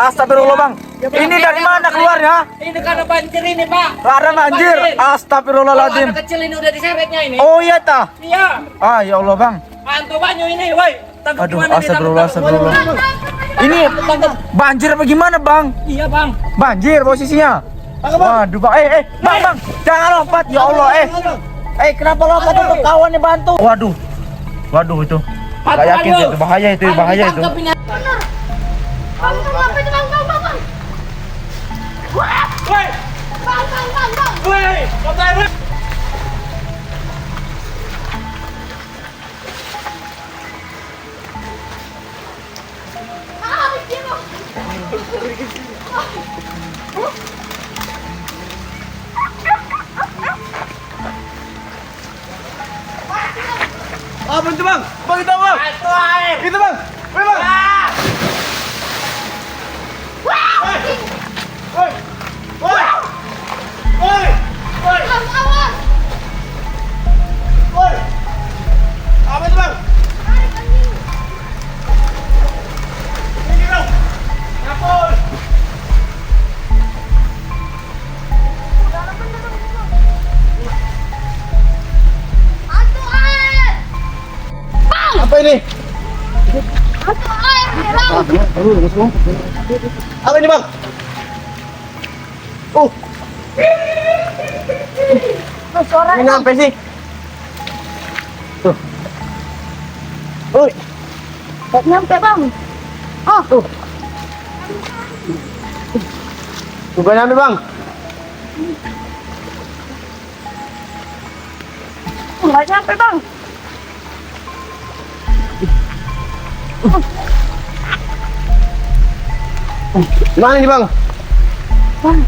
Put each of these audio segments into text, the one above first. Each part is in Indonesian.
Astagfirullah bang. Ini dari mana keluarnya? Ini karena banjir ini Pak. Karena banjir. Astagfirullahaladzim. Anak kecil ini udah diseretnya ini. Oh iya tah. Iya. Ah ya Allah bang. Hantu banyu ini, woi. Tangkap Aduh, gimana nih, astagfirullah, tangkap, astagfirullah. tangkap. Ini banjir apa gimana bang? Iya bang. Banjir posisinya. Waduh bang. Bang. Jangan lompat ya Allah kenapa lompat itu kawan yang bantu? Waduh itu. Gak yakin sih itu bahaya itu. Tangkap ini. Woi. Woi, motor. Apa itu bang? Bang itu bang? Itu air. Itu bang? Bang? Apa itu bang? Ini dong. Kapol. Apa ini? Apa ini bang? Ini apa sih? Tuh. Tak nyampe bang. Tuh. Bukan nyampe bang. Nggak nyampe bang. Gimana ini bang? Bang,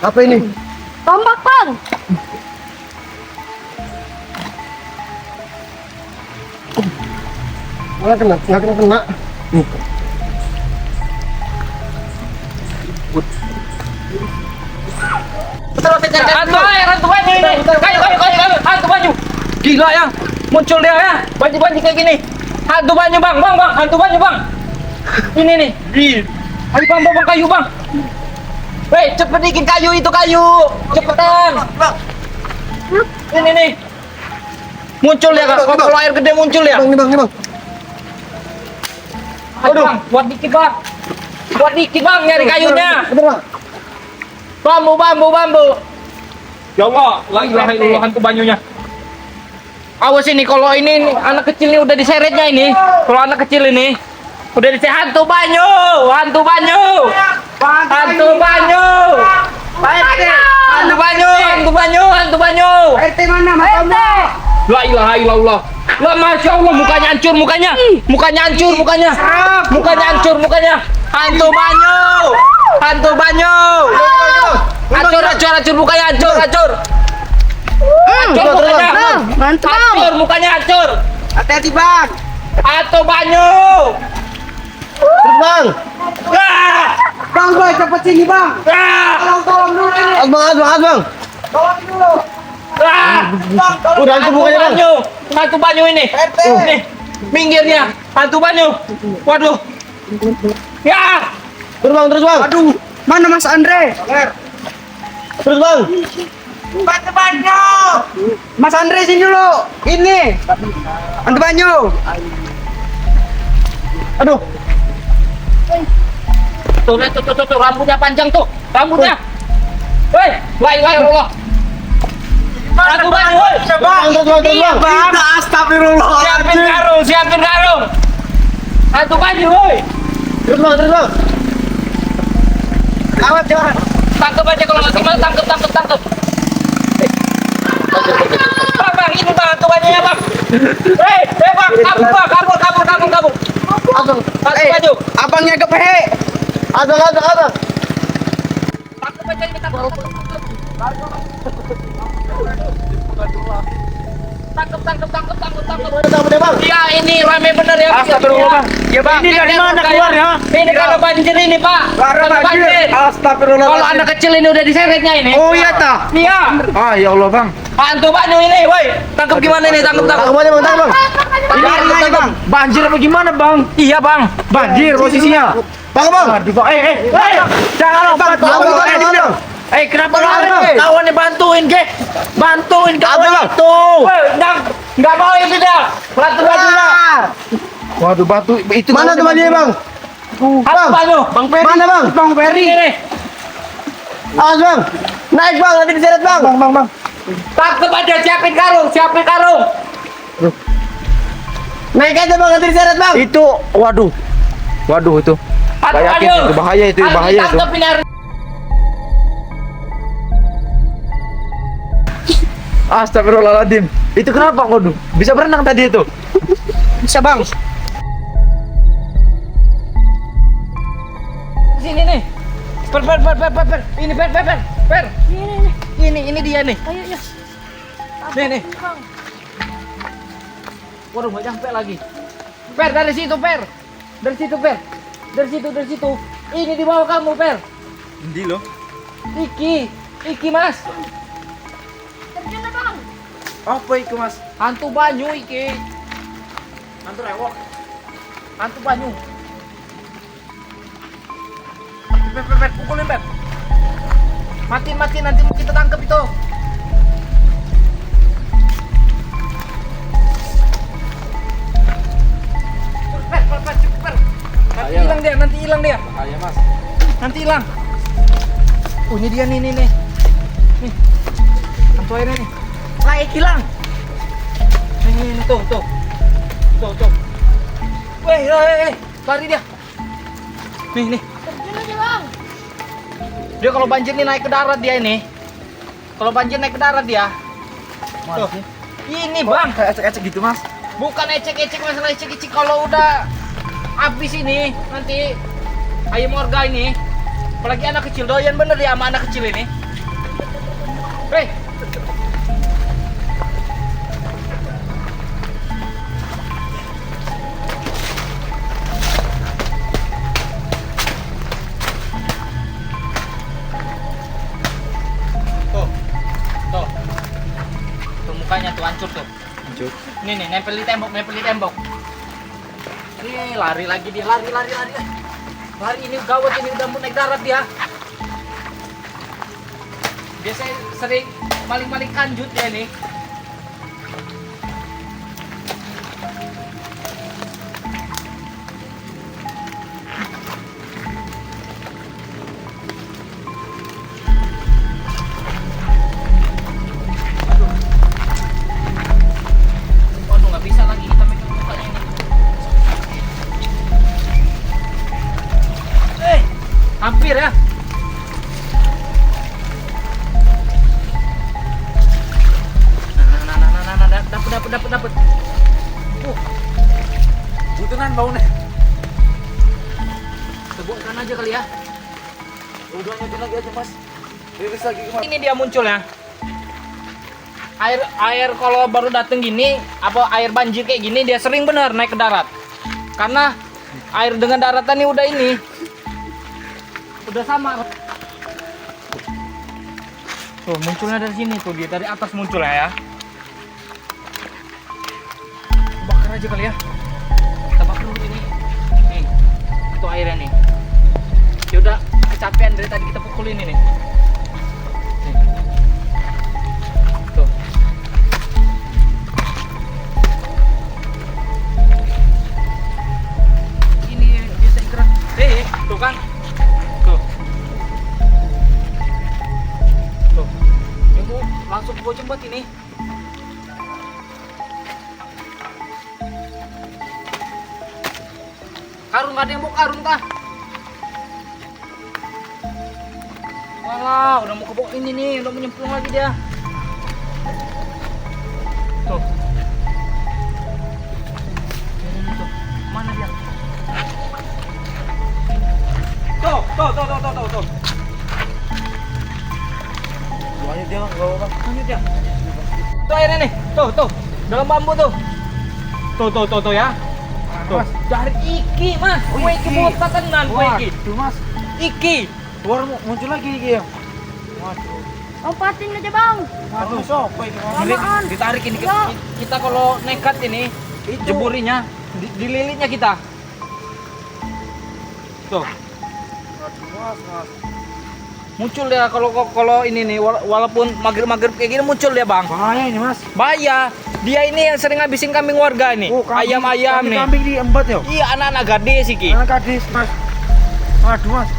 Apa ini? tombak bang. Nggak kena. Hantu banyu ini. Kayu. Hantu banyu. Gila ya. Muncul dia ya. Banyu kayak gini. Hantu banyu bang. Hantu banyu bang. Ini nih. Ayo bang kayu bang. Weh, cepet bikin kayu itu kayu. Cepetan. Ini nih. Muncul ya kak. Kalau air gede muncul ya. Bang, ini bang. Aduh, buat dikit bang, nyari kayunya. Bener bang. Bambu. Ya Allah, la ilaha illallah hantu banyunya. Awas ini kalau ini anak kecil ini udah diseretnya ini. Kalau anak kecil ini udah diseret hantu banyu. Hantu banyu. RT mana matamu? La ilaha illallah. La masya Allah mukanya hancur mukanya. Hantu banyu. Hancur mukanya hancur. Mantap. Hancur mukanya hancur. Hati-hati bang. Hantu banyu. Terus bang. Bang, cepet sini bang. Tolong dulu ini. Bang. Tolong dulu. Udah hantu mukanya bang. Hantu banyu ini. Nih, minggirnya. Hantu banyu. Waduh. Ya. Terus bang. Aduh, mana Mas Andre? Terus bang. Hantu banyu. Mas Andre sini dulu. Ini. Hantu banyu. Aduh. Tuh, rambutnya panjang tuh. Woi, Allah. Hantu banyu, woi. Bang. Bang, astagfirullah. Siapin karung. Hantu banyu, woi. Terus bang. Awet jangan. Tangkep aja kalau nggak gimana, tangkep. Bang, ini bang, hantu banyunya bang. Bang, kabur. Hantu banyu. Abangnya kepehe. Ada. Tangkep aja ini, tangkep. Ya ini rame bener ya. Astagfirullah, Bang. Ya Bang. Ini dari mana keluarnya? Ini karena banjir ini Pak. Karena banjir. Astagfirullah. Kalau anak kecil ini udah diseretnya ini. Oh iya ta. Iya. Ah, ya Allah, Bang. Hantu banyu ini, woi. Tangkap gimana ini? Tangkap. Tangkap aja bang, tangkap bang. Ini aja, Bang. Banjir apa gimana, Bang? Iya Bang. Banjir posisinya. Tangkap bang. Aduh, Bang. Jangan lompat, Bang. Tangkap, Eh, tangkap. kenapa Bang, lari? Bang. Kawan nih bantuin, ke. Bantuin kawan Bang. itu. Woi, enggak mau ini dah. Batu bajunya. Waduh, batu itu. Mana tuh bajunya bang? Hantu banyu. Bang Ferry. Mana, Bang? Bang Ferry. Ini. Awas bang. Naik bang, nanti diseret bang. Bang. Tangkap aja, siapin karung. Naik aja bang, nanti diseret bang. Itu, waduh. Waduh itu. Hantu Gak yakin banyu. itu bahaya itu, Harus bahaya itu. ditangkap ini harus. Astagfirullahaladzim. Itu kenapa, waduh? Bisa berenang tadi itu? Bisa bang. Sini nih. Per. Ini per. Ini dia nih. Ayo. Nih. Waduh, nggak nyampe lagi. Per, dari situ, Per. Dari situ. Ini di bawah kamu, Per. Endi loh? Iki, Mas. Apa itu, Mas? Hantu banyu iki. Hantu rewok. Hantu banyu. Per, pukulin, Per. Mati, nanti mau kita tangkap itu. Per, cepet, Per. Nanti hilang dia. Bahaya, Mas. Nanti hilang. Oh, ini dia nih. Nih. Hantu airnya nih. Lagi hilang. Nih, tuh. Weh, lari dia. Nih. Dia kalau banjir nih naik ke darat dia ini. Kalau banjir naik ke darat dia. Tuh. Ini Bang, Kayak ecek-ecek gitu, Mas. bukan ecek-ecek, masalah ecek-ecek kalau udah habis ini nanti ayam warga ini. Apalagi anak kecil, doyan bener dia sama anak kecil ini. Hei. Tuh mukanya tuh hancur tuh. Nih, nempel di tembok. Nih, lari lagi dia, lari. Lari ini gawat, ini udah mau naik darat dia. Biasanya sering maling-maling kanjut ya nih. Waduh, nggak bisa lagi kita megang mukanya ini. Hampir ya. Nah, dapat. Butunan baunya. Tebukan aja kali ya. Udah nyetir lagi aja, Mas. Iris lagi, Mas. Ini dia muncul ya. Air kalau baru dateng gini, apa air banjir kayak gini dia sering bener naik ke darat. Karena air dengan daratan ini udah sama. Tuh munculnya dari sini tuh, dia dari atas muncul ya. Bakar aja kali ya. Kita bakar dulu ini. Nih, itu airnya nih. Ya udah kecapean dari tadi kita pukulin ini. Nih. Tuh. Ini bisa gerak. Tuh kan. Tuh. Ini langsung ke bawah jembut ini. Karung, ada yang mau karung kah? Walah, udah mau ke bawah ini nih, udah menyemplung lagi dia. Tuh. Ini tuh. Mana dia? Tuh. Buahnya dia enggak apa-apa. Lanjut ya. Tuh airnya nih. Tuh. dalam bambu tuh. Tuh ya. Tuh. Mas. Cari iki, Mas. Oh, Kue iki iki. botak tenan kue iki. Waduh, Mas. Iki. Keluar muncul lagi iki ya. Waduh. Lompatin aja bang. Waduh, sopo iki, Mas? Lamaan. Ditarik ini Ya. kita kalau nekat ini jeburinya dililitnya kita. Tuh. Waduh, Mas. Muncul dia kalau ini nih walaupun maghrib kayak gini muncul dia, Bang. Bahaya ini, Mas. Bahaya. Dia ini yang sering ngabisin kambing warga ini. Kambing- Ayam-ayam nih. Kambing diembat ya. Iya, anak-anak gade sih, Ki. Anak gadis, Mas. Waduh, Mas.